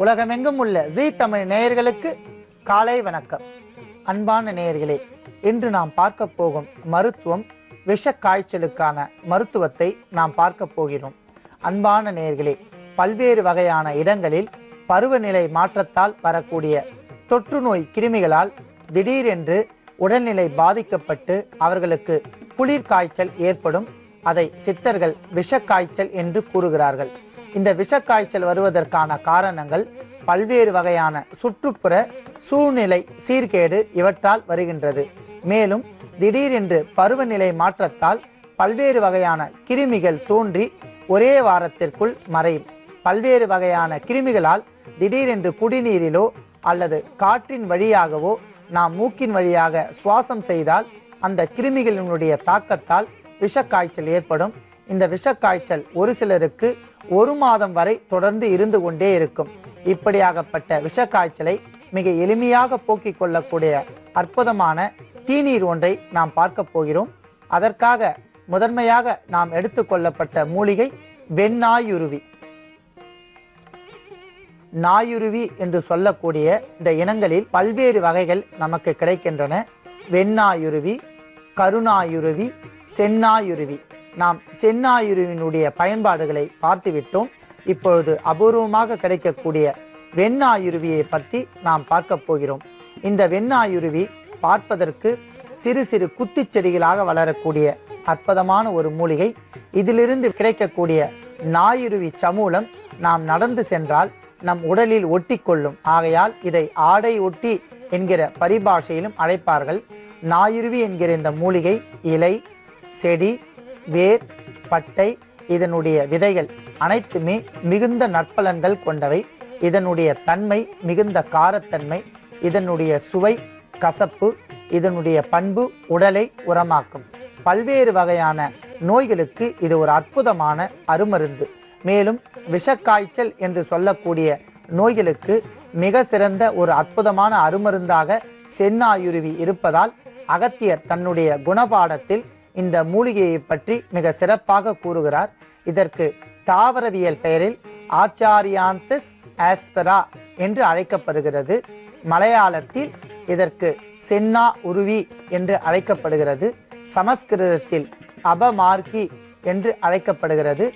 உலகமெங்கும் உள்ள ஜீ தமிழ் நேயர்களுக்கு காலை வணக்கம். அன்பான நேயர்களே, இன்று நாம் பார்க்க போகும் மருத்துவம் விஷ காய்ச்சலுக்கான மருத்துவத்தை நாம் பார்க்க போகிறோம். அன்பான நேயர்களே, பல்வேறு வகையான இடங்களில் பருவநிலை மாற்றத்தால் வரக்கூடிய தொற்று நோய் கிருமிகளால் திடீரென்று உடல்நிலை பாதிக்கப்பட்டு அவர்களுக்கு குளிர் காய்ச்சல் ஏற்படும். அதை சித்தர்கள் விஷக்காய்ச்சல் என்று கூறுகிறார்கள். இந்த விஷக்காய்ச்சல் வருவதற்கான காரணங்கள் பல்வேறு வகையான சுற்றுப்புற சூழ்நிலை சீர்கேடு இவற்றால் வருகின்றது. மேலும் திடீரென்று பருவநிலை மாற்றத்தால் பல்வேறு வகையான கிருமிகள் தோன்றி ஒரே வாரத்திற்குள் மறையும். பல்வேறு வகையான கிருமிகளால் திடீரென்று குடிநீரிலோ அல்லது காற்றின் வழியாகவோ நாம் மூக்கின் வழியாக சுவாசம் செய்தால் அந்த கிருமிகளினுடைய தாக்கத்தால் விஷக்காய்ச்சல் ஏற்படும். இந்த விஷக்காய்ச்சல் ஒரு சிலருக்கு 1 மாதம் வரை தொடர்ந்து இருந்து கொண்டே இருக்கும். இப்படியாகப்பட்ட விஷக்காய்ச்சலை மிக எளிமையாக போக்கிக் கொள்ளக்கூடிய அற்புதமான தீநீர் ஒன்றை நாம் பார்க்க போகிறோம். அதற்காக முதன்மையாக நாம் எடுத்துக்கொள்ளப்பட்ட மூலிகை வெண்ணாயுருவி. நாயுருவி என்று சொல்லக்கூடிய இந்த இனங்களில் பல்வேறு வகைகள் நமக்கு கிடைக்கின்றன. வெண்ணாயுருவி, கருணாயுருவி, செந்நாயுருவி. நாம் செந்நாயுருவினுடைய பயன்பாடுகளை பார்த்துவிட்டோம். இப்பொழுது அபூர்வமாக கிடைக்கக்கூடிய வெண்ணாயுருவியை பற்றி நாம் பார்க்க போகிறோம். இந்த வெண்ணாயுருவி பார்ப்பதற்கு சிறு சிறு குத்துச் செடிகளாக வளரக்கூடிய அற்புதமான ஒரு மூலிகை. இதிலிருந்து கிடைக்கக்கூடிய நாயுருவி சமூலம் நாம் நடந்து சென்றால் நம் உடலில் ஒட்டி கொள்ளும். ஆகையால் இதை ஆடை ஒட்டி என்கிற பரிபாஷையிலும் அழைப்பார்கள். நாயுருவி என்கிற இந்த மூலிகை இலை, செடி, வேர், பட்டை, இதனுடைய விதைகள் அனைத்துமே மிகுந்த நற்பலன்கள் கொண்டவை. இதனுடைய தன்மை மிகுந்த காரத்தன்மை, இதனுடைய சுவை கசப்பு, இதனுடைய பண்பு உடலை உரமாக்கும். பல்வேறு வகையான நோய்களுக்கு இது ஒரு அற்புதமான அருமருந்து. மேலும் விஷக்காய்ச்சல் என்று சொல்லக்கூடிய நோய்களுக்கு மிக சிறந்த ஒரு அற்புதமான அருமருந்தாக செந்நாயுருவி இருப்பதால் அகத்தியர் தன்னுடைய குணபாடத்தில் இந்த மூலிகையை பற்றி மிக சிறப்பாக கூறுகிறார். இதற்கு தாவரவியல் பெயரில் ஆச்சாரியாந்தஸ் ஆஸ்பெரா என்று அழைக்கப்படுகிறது. மலையாளத்தில் இதற்கு சென்னா உருவி என்று அழைக்கப்படுகிறது. சமஸ்கிருதத்தில் அபமார்கி என்று அழைக்கப்படுகிறது.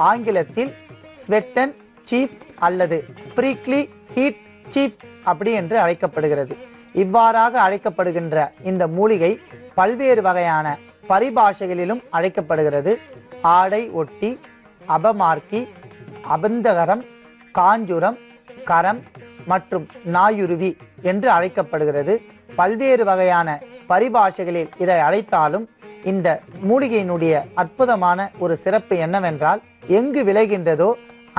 ஆங்கிலத்தில் ஸ்வெட்டன் சீஃப் அல்லது பிரிக்லி ஹீட் சீஃப் அப்படி என்று அழைக்கப்படுகிறது. இவ்வாறாக அழைக்கப்படுகின்ற இந்த மூலிகை பல்வேறு வகையான பரிபாஷைகளிலும் அழைக்கப்படுகிறது. ஆடை ஒட்டி, அபமார்க்கி, அபந்தகரம், காஞ்சுரம், கரம் மற்றும் நாயுருவி என்று அழைக்கப்படுகிறது. பல்வேறு வகையான பரிபாஷைகளில் இதை அழைத்தாலும் இந்த மூலிகையினுடைய அற்புதமான ஒரு சிறப்பு என்னவென்றால், எங்கு விளைகின்றதோ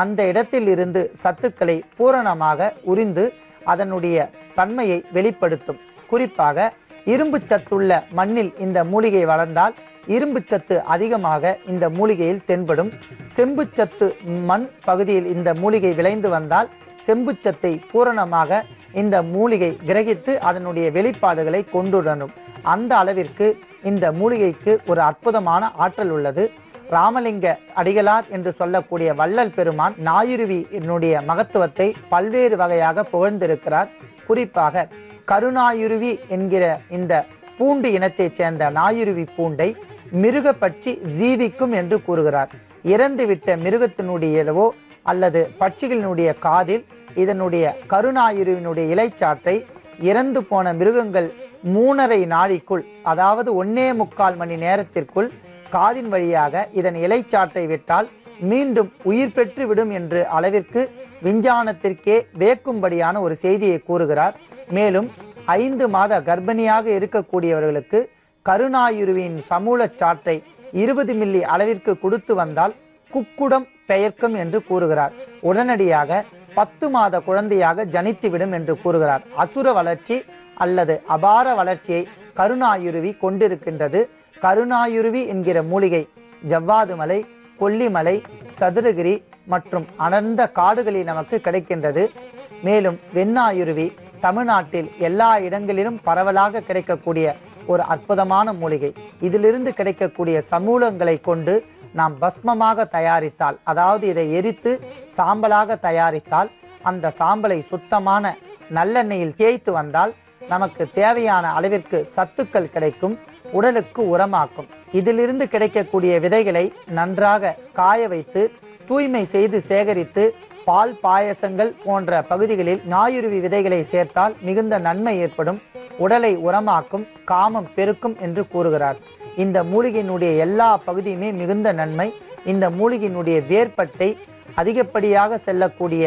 அந்த இடத்தில் இருந்து சத்துக்களை பூரணமாக உறிந்து அதனுடைய தன்மையை வெளிப்படுத்தும். குறிப்பாக இரும்பு சத்துள்ள மண்ணில் இந்த மூலிகை வளர்ந்தால் இரும்பு சத்து அதிகமாக இந்த மூலிகையில் தென்படும். செம்பு சத்து மண் பகுதியில் இந்த மூலிகை விளைந்து வந்தால் செம்பு சத்தை பூரணமாக இந்த மூலிகை கிரகித்து அதனுடைய வெளிப்பாடுகளை கொண்டுடணும். அந்த அளவிற்கு இந்த மூலிகைக்கு ஒரு அற்புதமான ஆற்றல் உள்ளது. ராமலிங்க அடிகளார் என்று சொல்லக்கூடிய வள்ளல் பெருமான் நாயுருவி என்னுடைய மகத்துவத்தை பல்வேறு வகையாக புகழ்ந்திருக்கிறார். குறிப்பாக கருணாயுருவி என்கிற இந்த பூண்டு இனத்தைச் சேர்ந்த நாயுருவி பூண்டை மிருக பட்சி ஜீவிக்கும் என்று கூறுகிறார். இறந்துவிட்ட மிருகத்தினுடையவோ அல்லது பட்சிகளினுடைய காதில் இதனுடைய கருணாயுருவினுடைய இலைச்சாற்றை இறந்து போன மிருகங்கள் 3½ நாளிக்குள், அதாவது 1.25 மணி நேரத்திற்குள் காதின் வழியாக இதன் இலைச்சாற்றை விட்டால் மீண்டும் உயிர் பெற்று விடும் என்று அளவிற்கு விஞ்ஞானத்திற்கே வேக்கும்படியான ஒரு செய்தியை கூறுகிறார். மேலும் 5 மாத கர்ப்பிணியாக இருக்கக்கூடியவர்களுக்கு கருணாயுருவின் சமூல சாற்றை 20 மில்லி அளவிற்கு கொடுத்து வந்தால் குக்குடம் பெயர்க்கும் என்று கூறுகிறார். உடனடியாக 10 மாத குழந்தையாக ஜனித்துவிடும் என்று கூறுகிறார். அசுர வளர்ச்சி அல்லது அபார வளர்ச்சியை கருணாயுருவி கொண்டிருக்கின்றது. கருணாயுருவி என்கிற மூலிகை ஜவ்வாது மலை, கொல்லிமலை, சதுரகிரி மற்றும் அடர்ந்த காடுகளில் நமக்கு கிடைக்கின்றது. மேலும் வெண்ணாயுருவி தமிழ்நாட்டில் எல்லா இடங்களிலும் பரவலாக கிடைக்கக்கூடிய ஒரு அற்புதமான மூலிகை. இதிலிருந்து கிடைக்கக்கூடிய சமூலங்களை கொண்டு நாம் பஸ்மமாக தயாரித்தால், அதாவது இதை எரித்து சாம்பலாக தயாரித்தால் அந்த சாம்பலை சுத்தமான நல்லெண்ணெயில் தேய்த்து வந்தால் நமக்கு தேவையான அளவிற்கு சத்துக்கள் கிடைக்கும், உடலுக்கு உரமாக்கும். இதிலிருந்து கிடைக்கக்கூடிய விதைகளை நன்றாக காய வைத்து தூய்மை செய்து சேகரித்து பால் பாயசங்கள் போன்ற பகுதிகளில் ஞாயிறுவி விதைகளை சேர்த்தால் மிகுந்த நன்மை ஏற்படும், உடலை உரமாக்கும், காமம் பெருக்கும் என்று கூறுகிறார். இந்த மூலிகையினுடைய எல்லா பகுதியுமே மிகுந்த நன்மை. இந்த மூலிகையினுடைய வேர்பட்டை அதிகப்படியாக செல்லக்கூடிய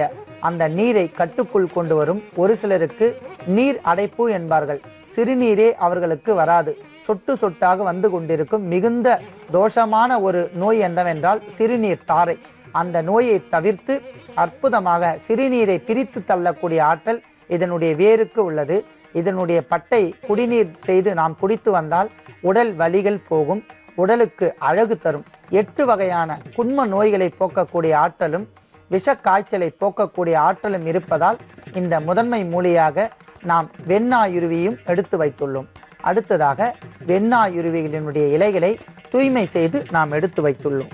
அந்த நீரை கட்டுக்குள் கொண்டு வரும். ஒரு சிலருக்கு நீர் அடைப்பு என்பார்கள், சிறுநீரே அவர்களுக்கு வராது, சொட்டு சொட்டாக வந்து கொண்டிருக்கும். மிகுந்த தோஷமான ஒரு நோய் என்னவென்றால் சிறுநீர் தாரை. அந்த நோயை தவிர்த்து அற்புதமாக சிறுநீரை பிரித்து தள்ளக்கூடிய ஆற்றல் இதனுடைய வேருக்கு உள்ளது. இதனுடைய பட்டை குடிநீர் செய்து நாம் குடித்து வந்தால் உடல் வலிகள் போகும், உடலுக்கு அழகு தரும். 8 வகையான குன்ம நோய்களை போக்கக்கூடிய ஆற்றலும் விஷ காய்ச்சலை போக்கக்கூடிய ஆற்றலும் இருப்பதால் இந்த முதன்மை மூலியாக நாம் வெண்ணாயுருவியும் எடுத்து வைத்துள்ளோம். அடுத்ததாக வெண்ணாயுருவிகளினுடைய இலைகளை தூய்மை செய்து நாம் எடுத்து வைத்துள்ளோம்.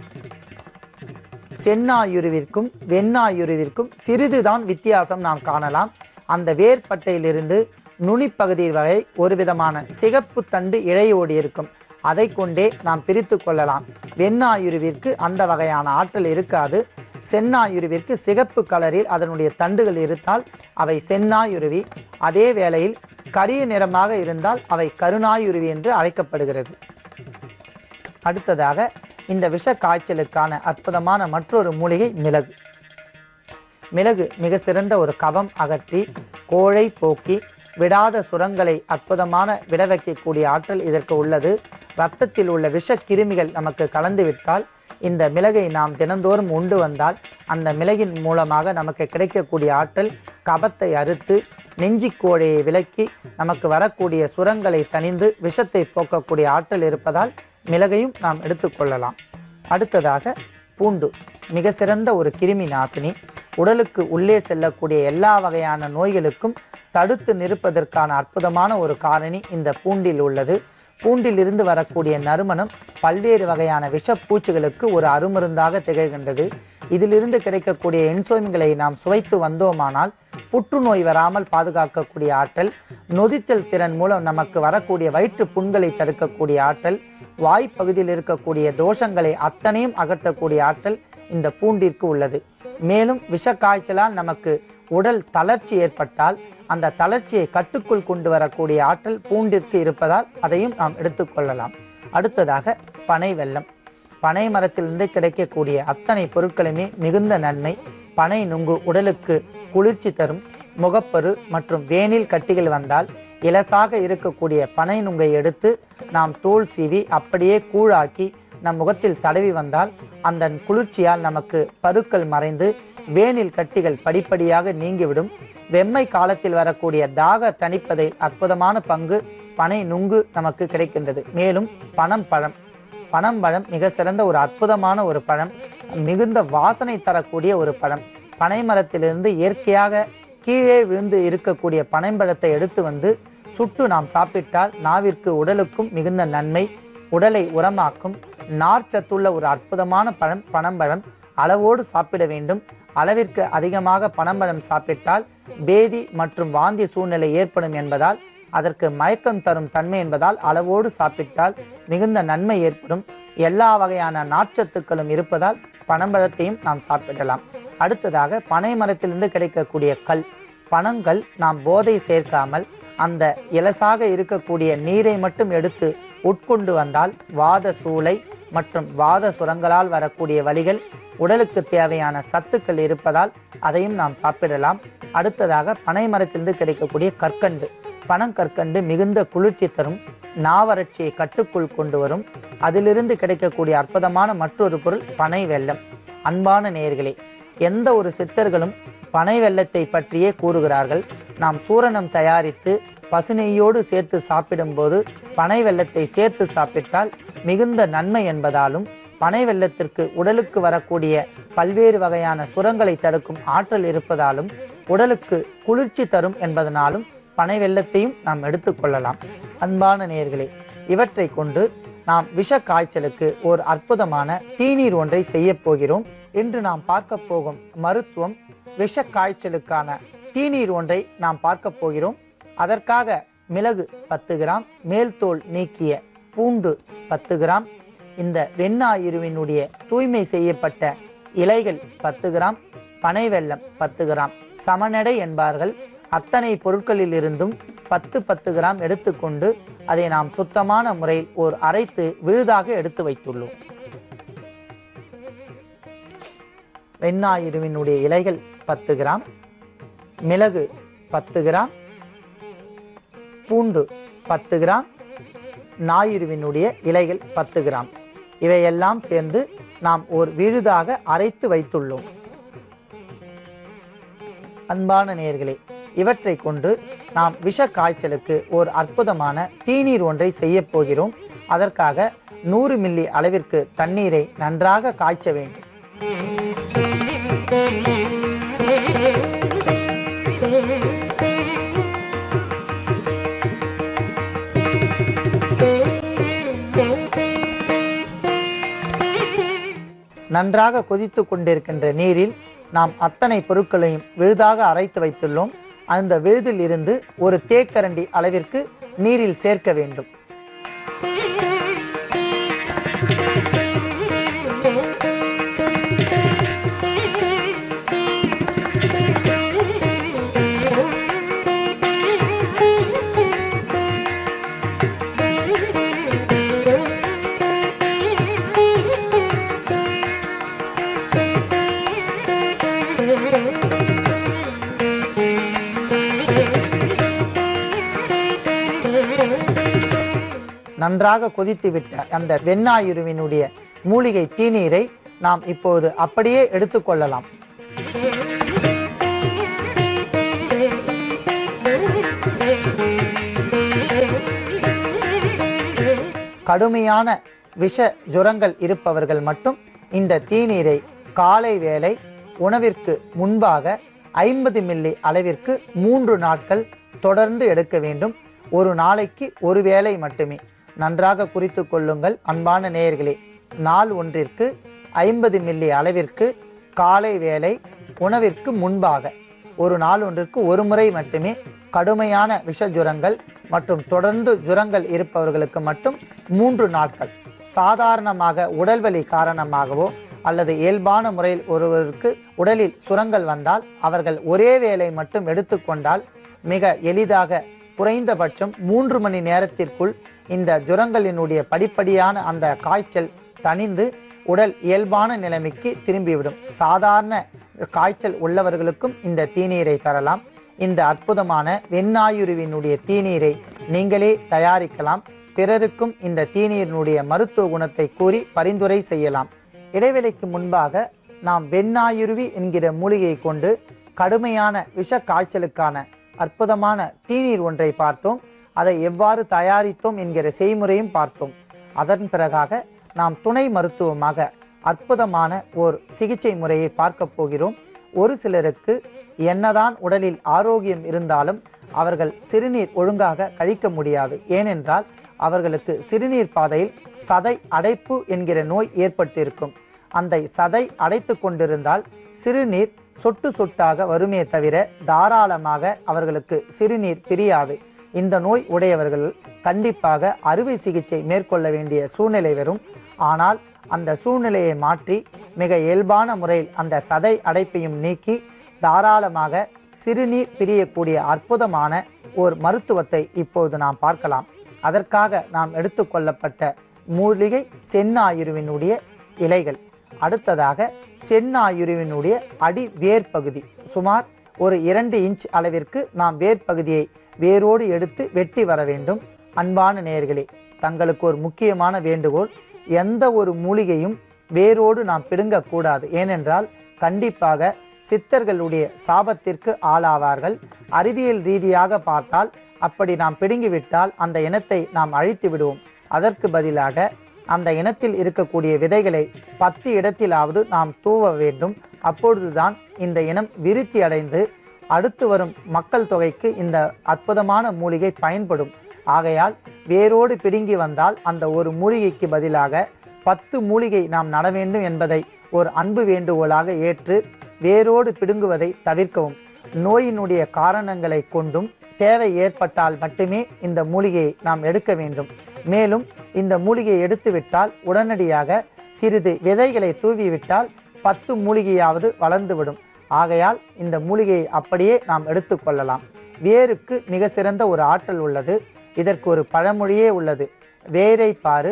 செந்நாயுருவிற்கும் வெண்ணாயுருவிற்கும் சிறிதுதான் வித்தியாசம் நாம் காணலாம். அந்த வேர்பட்டையிலிருந்து நுனிப்பகுதி வரை ஒரு விதமான சிகப்பு தண்டு இழையோடி இருக்கும், அதை கொண்டே நாம் பிரித்து கொள்ளலாம். வெண்ணாயுருவிற்கு அந்த வகையான ஆற்றல் இருக்காது. செந்நாயுருவிற்கு சிகப்பு கலரில் அதனுடைய தண்டுகள் இருந்தால் அவை செந்நாயுருவி, அதே வேளையில் கரிய நிறமாக இருந்தால் அவை கருநாயுருவி என்று அழைக்கப்படுகிறது. அடுத்ததாக இந்த விஷ காய்ச்சலுக்கான அற்புதமான மற்றொரு மூலிகை மிளகு. மிளகு மிக சிறந்த ஒரு கபம் அகற்றி கோழை போக்கி விடாத சுரங்களை அற்புதமான விட வைக்கக்கூடிய ஆற்றல் இதற்கு உள்ளது. இரத்தத்தில் உள்ள விஷ கிருமிகள் நமக்கு கலந்துவிட்டால் இந்த மிளகை நாம் தினந்தோறும் உண்டு வந்தால் அந்த மிளகின் மூலமாக நமக்கு கிடைக்கக்கூடிய ஆற்றல் கபத்தை அறுத்து நெஞ்சிக்கோழையை விலக்கி நமக்கு வரக்கூடிய சுரங்களை தணிந்து விஷத்தை போக்கக்கூடிய ஆற்றல் இருப்பதால் மிளகையும் நாம் எடுத்துக்கொள்ளலாம். அடுத்ததாக பூண்டு மிக சிறந்த ஒரு கிருமி நாசினி. உடலுக்கு உள்ளே செல்லக்கூடிய எல்லா வகையான நோய்களுக்கும் தடுத்து நிற்பதற்கான அற்புதமான ஒரு காரணி இந்த பூண்டில் உள்ளது. பூண்டிலிருந்து வரக்கூடிய நறுமணம் பல்வேறு வகையான விஷப்பூச்சிகளுக்கு ஒரு அருமருந்தாக திகழ்கின்றது. இதிலிருந்து கிடைக்கக்கூடிய என்சைம்களை நாம் சுவைத்து வந்தோமானால் புற்றுநோய் வராமல் பாதுகாக்கக்கூடிய ஆற்றல், நொதித்தல் திறன் மூலம் நமக்கு வரக்கூடிய வயிற்று புண்களை தடுக்கக்கூடிய ஆற்றல், வாய்ப்பகுதியில் இருக்கக்கூடிய தோஷங்களை அத்தனையும் அகற்றக்கூடிய ஆற்றல் இந்த பூண்டிற்கு உள்ளது. மேலும் விஷ காய்ச்சலால் நமக்கு உடல் தளர்ச்சி ஏற்பட்டால் அந்த தளர்ச்சியை கட்டுக்குள் கொண்டு வரக்கூடிய ஆற்றல் பூண்டிற்கு இருப்பதால் அதையும் நாம் எடுத்துக்கொள்ளலாம். அடுத்ததாக பனை வெல்லம். பனை மரத்திலிருந்து கிடைக்கக்கூடிய அத்தனை பொருட்களுமே மிகுந்த நன்மை. பனை நுங்கு உடலுக்கு குளிர்ச்சி தரும். முகப்பரு மற்றும் வேனில் கட்டிகள் வந்தால் இலசாக இருக்கக்கூடிய பனை நுங்கை எடுத்து நாம் தோல் சீவி அப்படியே கூழாக்கி நம் முகத்தில் தடவி வந்தால் அந்த குளிர்ச்சியால் நமக்கு பருக்கள் மறைந்து வேனில் கட்டிகள் படிப்படியாக நீங்கிவிடும். வெம்மை காலத்தில் வரக்கூடிய தாக தணிப்பதில் அற்புதமான பங்கு பனை நுங்கு நமக்கு கிடைக்கின்றது. மேலும் பனம்பழம் மிக சிறந்த ஒரு அற்புதமான ஒரு பழம், மிகுந்த வாசனை தரக்கூடிய ஒரு பழம். பனை மரத்திலிருந்து இயற்கையாக கீழே விழுந்து இருக்கக்கூடிய பனைம்பழத்தை எடுத்து வந்து சுட்டு நாம் சாப்பிட்டால் நாவிற்கு உடலுக்கும் மிகுந்த நன்மை, உடலை உரமாக்கும். நார்ச்சத்துள்ள ஒரு அற்புதமான பழம் பனம்பழம். அளவோடு சாப்பிட வேண்டும். அளவிற்கு அதிகமாக பனம்பழம் சாப்பிட்டால் பேதி மற்றும் வாந்தி சூழ்நிலை ஏற்படும் என்பதால், அதற்கு மயக்கம் தரும் தன்மை என்பதால் அளவோடு சாப்பிட்டால் மிகுந்த நன்மை ஏற்படும். எல்லா வகையான நார்ச்சத்துக்களும் இருப்பதால் பனம்பழத்தையும் நாம் சாப்பிடலாம். அடுத்ததாக பனை மரத்திலிருந்து கிடைக்கக்கூடிய கல், பனங்கள் நாம் போதை சேர்க்காமல் அந்த இலசாக இருக்கக்கூடிய நீரை மட்டும் எடுத்து உட்கொண்டு வந்தால் வாத சூளை மற்றும் வாத சுரங்களால் வரக்கூடிய வலிகள், உடலுக்கு தேவையான சத்துக்கள் இருப்பதால் அதையும் நாம் சாப்பிடலாம். அடுத்ததாக பனை மரத்திலிருந்து கிடைக்கக்கூடிய கற்கண்டு. பனங்கற்கண்டு மிகுந்த குளிர்ச்சி தரும், நாவறட்சியை கட்டுக்குள் கொண்டு வரும். அதிலிருந்து கிடைக்கக்கூடிய அற்புதமான மற்றொரு பொருள் பனை வெல்லம். அன்பான நேயர்களே, எந்த ஒரு சித்தர்களும் பனை வெல்லத்தை பற்றியே கூறுகிறார்கள். நாம் சூரணம் தயாரித்து பசுநெய்யோடு சேர்த்து சாப்பிடும்போது பனை வெல்லத்தை சேர்த்து சாப்பிட்டால் மிகுந்த நன்மை என்பதாலும், பனை வெல்லத்திற்கு உடலுக்கு வரக்கூடிய பல்வேறு வகையான சுரங்களை தடுக்கும் ஆற்றல் இருப்பதாலும், உடலுக்கு குளிர்ச்சி தரும் என்பதனாலும் பனை வெல்லத்தையும் நாம் எடுத்துக்கொள்ளலாம். அன்பான நேயர்களே, இவற்றை கொண்டு நாம் விஷ காய்ச்சலுக்கு ஒரு அற்புதமான தீநீர் ஒன்றை செய்ய போகிறோம். இன்று நாம் பார்க்க போகும் மருத்துவம் விஷ காய்ச்சலுக்கான தீநீர் ஒன்றை நாம் பார்க்க போகிறோம். அதற்காக மிளகு 10 கிராம், மேல் தோல் நீக்கிய பூண்டு 10 கிராம், இந்த வெண்ணாயிருவினுடைய தூய்மை செய்யப்பட்ட இலைகள் 10 கிராம், பனை வெல்லம் 10 கிராம், சமநடை என்பார்கள். அத்தனை பொருட்களில் இருந்தும் 10 கிராம் எடுத்துக்கொண்டு அதை நாம் சுத்தமான முறையில் அரைத்து விழுதாக எடுத்து வைத்துள்ளோம். வெண்ணாயிருவினுடைய இலைகள் 10 கிராம், மிளகு 10 கிராம், பூண்டு 10 கிராம், ஞாயிறுவினுடைய இலைகள் 10 கிராம், இவையெல்லாம் சேர்ந்து நாம் விழுதாக அரைத்து வைத்துள்ளோம். அன்பான நேயர்களே, இவற்றை கொண்டு நாம் விஷ காய்ச்சலுக்கு அற்புதமான தீநீர் ஒன்றை செய்ய போகிறோம். அதற்காக 100 மில்லி அளவிற்கு தண்ணீரை நன்றாக காய்ச்ச வேண்டும். நன்றாக கொதித்து கொண்டிருக்கின்ற நீரில் நாம் அத்தனை பொருட்களையும் விழுதாக அரைத்து வைத்துள்ளோம். அந்த விழுதில் இருந்து ஒரு தேக்கரண்டி அளவிற்கு நீரில் சேர்க்க வேண்டும். நன்றாக கொதித்துவிட்ட அந்த வெண்ணாயிருவினுடைய மூலிகை தீநீரை நாம் இப்போது அப்படியே எடுத்துக்கொள்ளலாம். கடுமையான விஷ ஜுரங்கள் இருப்பவர்கள் மட்டும் இந்த தீநீரை காலை வேளை உணவிற்கு முன்பாக 50 மில்லி அளவிற்கு 3 நாட்கள் தொடர்ந்து எடுக்க வேண்டும். ஒரு நாளைக்கு ஒரு வேளை மட்டுமே. நன்றாக குறித்து கொள்ளுங்கள் அன்பான நேயர்களே. நாள் ஒன்றிற்கு 50 மில்லி அளவிற்கு காலை வேளை உணவிற்கு முன்பாக ஒரு நாள் ஒன்றிற்கு ஒரு முறை மட்டுமே. கடுமையான விஷ ஜுரங்கள் மற்றும் தொடர்ந்து ஜுரங்கள் இருப்பவர்களுக்கு மட்டும் 3 நாட்கள். சாதாரணமாக உடல்வலி காரணமாகவோ அல்லது இயல்பான முறையில் ஒருவருக்கு உடலில் சுரங்கள் வந்தால் அவர்கள் ஒரே வேளை மட்டும் எடுத்துக்கொண்டால் மிக எளிதாக குறைந்தபட்சம் 3 மணி நேரத்திற்குள் இந்த ஜுரங்களினுடைய படிப்படியான அந்த காய்ச்சல் தணிந்து உடல் இயல்பான நிலைமைக்கு திரும்பிவிடும். சாதாரண காய்ச்சல் உள்ளவர்களுக்கும் இந்த தீநீரை தரலாம். இந்த அற்புதமான வெண்ணாயிருவினுடைய தீநீரை நீங்களே தயாரிக்கலாம். பிறருக்கும் இந்த தீநீரினுடைய மருத்துவ குணத்தை கூறி பரிந்துரை செய்யலாம். இடைவேளைக்கு முன்பாக நாம் வெண்ணாயிருவி என்கிற மூலிகையை கொண்டு கடுமையான விஷ காய்ச்சலுக்கான அற்புதமான தீநீர் ஒன்றை பார்த்தோம். அதை எவ்வாறு தயாரித்தோம் என்கிற செய்முறையும் பார்த்தோம். அதன் பிறகாக நாம் துணை மருத்துவமாக அற்புதமான சிகிச்சை முறையை பார்க்க போகிறோம். ஒரு சிலருக்கு என்னதான் உடலில் ஆரோக்கியம் இருந்தாலும் அவர்கள் சிறுநீர் ஒழுங்காக கழிக்க முடியாது. ஏனென்றால் அவர்களுக்கு சிறுநீர் பாதையில் சதை அடைப்பு என்கிற நோய் ஏற்பட்டிருக்கும். அந்த சதை அடைத்து கொண்டிருந்தால் சிறுநீர் சொட்டு சொட்டாக வருமே தவிர தாராளமாக அவர்களுக்கு சிறுநீர் பிரியாது. இந்த நோய் உடையவர்கள் கண்டிப்பாக அறுவை சிகிச்சை மேற்கொள்ள வேண்டிய சூழ்நிலை வரும். ஆனால் அந்த சூழ்நிலையை மாற்றி மிக இயல்பான முறையில் அந்த சதை அடைப்பையும் நீக்கி தாராளமாக சிறுநீர் பிரியக்கூடிய அற்புதமான மருத்துவத்தை இப்போது நாம் பார்க்கலாம். அதற்காக நாம் எடுத்துக்கொள்ளப்பட்ட மூலிகை செந்நாயிருவினுடைய இலைகள். அடுத்ததாக செந்நாயிருவினுடைய அடி வேர் பகுதி சுமார் 2 இன்ச் அளவிற்கு நாம் வேர் பகுதியை வேரோடு எடுத்து வெட்டி வர வேண்டும். அன்பான நேயர்களே, தங்களுக்கு முக்கியமான வேண்டுகோள், எந்த மூலிகையும் வேரோடு நாம் பிடுங்கக்கூடாது. ஏனென்றால் கண்டிப்பாக சித்தர்களுடைய சாபத்திற்கு ஆளாவார்கள். அறிவியல் ரீதியாக பார்த்தால் அப்படி நாம் பிடுங்கிவிட்டால் அந்த இனத்தை நாம் அழித்து விடுவோம். அதற்கு பதிலாக அந்த இனத்தில் இருக்கக்கூடிய விதைகளை 10 இடத்திலாவது நாம் தூவ வேண்டும். அப்பொழுதுதான் இந்த இனம் விருத்தி அடைந்து அடுத்து வரும் மக்கள் தொகைக்கு இந்த அற்புதமான மூலிகை பயன்படும். ஆகையால் வேரோடு பிடுங்கி வந்தால் அந்த மூலிகைக்கு பதிலாக 10 மூலிகை நாம் நட வேண்டும் என்பதை அன்பு வேண்டுகோளாக ஏற்று வேரோடு பிடுங்குவதை தவிர்க்கவும். நோயினுடைய காரணங்களை கொண்டும் தேவை ஏற்பட்டால் மட்டுமே இந்த மூலிகையை நாம் எடுக்க வேண்டும். மேலும் இந்த மூலிகையை எடுத்துவிட்டால் உடனடியாக சிறிது விதைகளை தூவிவிட்டால் 10 மூலிகையாவது வளர்ந்துவிடும். ஆகையால் இந்த மூலிகையை அப்படியே நாம் எடுத்துக்கொள்ளலாம். வேருக்கு மிக சிறந்த ஒரு ஆற்றல் உள்ளது. இதற்கு ஒரு பழமொழியே உள்ளது. வேரை பாரு,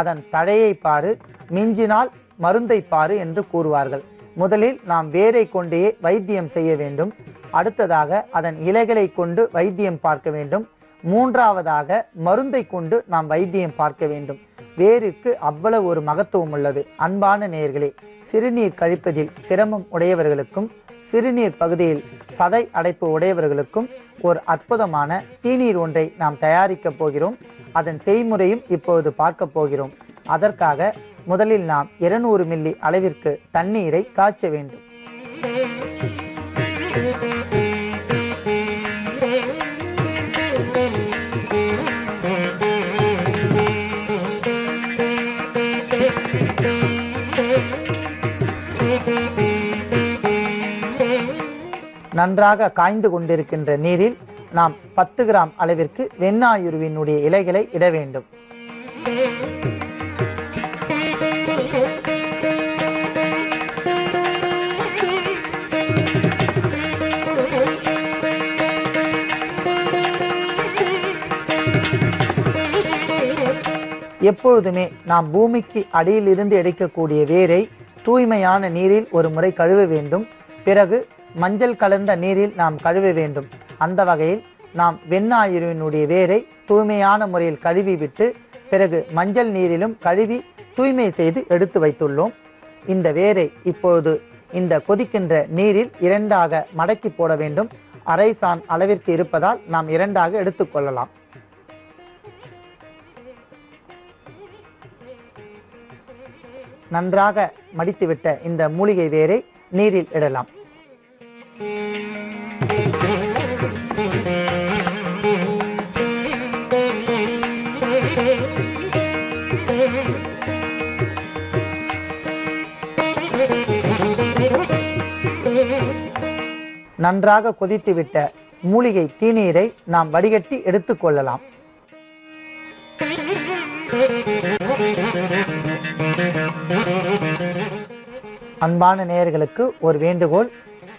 அதன் தழையை பாரு, மிஞ்சினால் மருந்தை பாரு என்று கூறுவார்கள். முதலில் நாம் வேரை கொண்டே வைத்தியம் செய்ய வேண்டும். அடுத்ததாக அதன் இலைகளை கொண்டு வைத்தியம் பார்க்க வேண்டும். மூன்றாவதாக மருந்தை கொண்டு நாம் வைத்தியம் பார்க்க வேண்டும். வேருக்கு அவ்வளவு ஒரு மகத்துவம் உள்ளது. அன்பான நேயர்களே, சிறுநீர் கழிப்பதில் சிரமம் உடையவர்களுக்கும் சிறுநீர் பகுதியில் சதை அடைப்பு உடையவர்களுக்கும் ஒரு அற்புதமான தீநீர் ஒன்றை நாம் தயாரிக்க போகிறோம். அதன் செய்முறையும் இப்பொழுது பார்க்க போகிறோம். அதற்காக முதலில் நாம் 200 மில்லி அளவிற்கு தண்ணீரை காய்ச்ச வேண்டும். நன்றாக காய்ந்து கொண்டிருக்கின்ற நீரில் நாம் 10 கிராம் அளவிற்கு வெண்ணாயுருவினுடைய இலைகளை இட வேண்டும். எப்பொழுதுமே நாம் பூமிக்கு அடியிலிருந்து எடுக்கக்கூடிய வேரை தூய்மையான நீரில் ஒரு முறை கழுவ வேண்டும். பிறகு மஞ்சள் கலந்த நீரில் நாம் கழுவ வேண்டும். அந்த வகையில் நாம் வெண்ணாயுருவினுடைய வேரை தூய்மையான முறையில் கழுவி விட்டு பிறகு மஞ்சள் நீரிலும் கழுவி தூய்மை செய்து எடுத்து வைத்துள்ளோம். இந்த வேரை இப்பொழுது இந்த கொதிக்கின்ற நீரில் 2ஆக மடக்கி போட வேண்டும். அரை சான் அளவிற்கு இருப்பதால் நாம் 2ஆக எடுத்துக்கொள்ளலாம். நன்றாக மடித்துவிட்ட இந்த மூலிகை வேரை நீரில் இடலாம். நன்றாக கொதித்துவிட்ட மூலிகை தீநீரை நாம் வடிகட்டி எடுத்துக்கொள்ளலாம். அன்பான நேயர்களுக்கு ஒரு வேண்டுகோள்.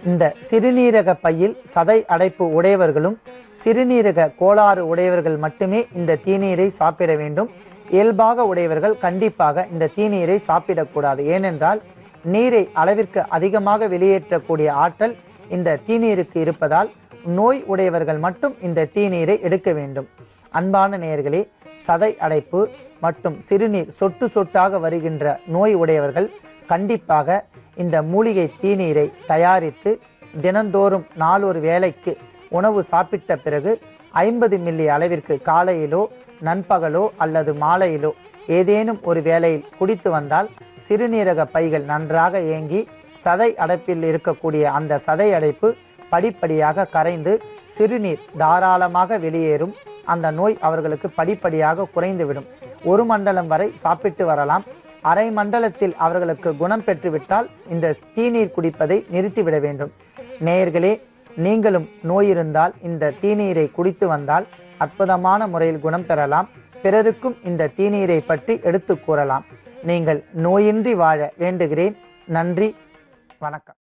இந்த சிறுநீரக பையில் சதை அடைப்பு உடையவர்களும் சிறுநீரக கோளாறு உடையவர்கள் மட்டுமே இந்த தீநீரை சாப்பிட வேண்டும். இயல்பாக உடையவர்கள் கண்டிப்பாக இந்த தீநீரை சாப்பிடக்கூடாது. ஏனென்றால் நீரை அளவிற்கு அதிகமாக வெளியேற்றக்கூடிய ஆற்றல் இந்த தீநீருக்கு இருப்பதால் நோய் உடையவர்கள் மட்டும் இந்த தீநீரை எடுக்க வேண்டும். அன்பான நேயர்களே, சதை அடைப்பு மற்றும் சிறுநீர் சொட்டு சொட்டாக வருகின்ற நோய் உடையவர்கள் கண்டிப்பாக இந்த மூலிகை தீநீரை தயாரித்து தினந்தோறும் 4 வேளைக்கு உணவு சாப்பிட்ட பிறகு 50 மில்லி அளவிற்கு காலையிலோ நண்பகலோ அல்லது மாலையிலோ ஏதேனும் ஒரு வேளையில் குடித்து வந்தால் சிறுநீரக பைகள் நன்றாக இயங்கி சதை அடைப்பில் இருக்கக்கூடிய அந்த சதை அடைப்பு படிப்படியாக கரைந்து சிறுநீர் தாராளமாக வெளியேறும். அந்த நோய் அவர்களுக்கு படிப்படியாக குறைந்துவிடும். 1 மண்டலம் வரை சாப்பிட்டு வரலாம். அரை மண்டலத்தில் அவர்களுக்கு குணம் பெற்றுவிட்டால் இந்த தீநீர் குடிப்பதை நிறுத்திவிட வேண்டும். நேயர்களே, நீங்களும் நோய் இருந்தால் இந்த தீநீரை குடித்து வந்தால் அற்புதமான முறையில் குணம் பெறலாம். பிறருக்கும் இந்த தீநீரை பற்றி எடுத்து கூறலாம். நீங்கள் நோயின்றி வாழ வேண்டுகிறேன். நன்றி, வணக்கம்.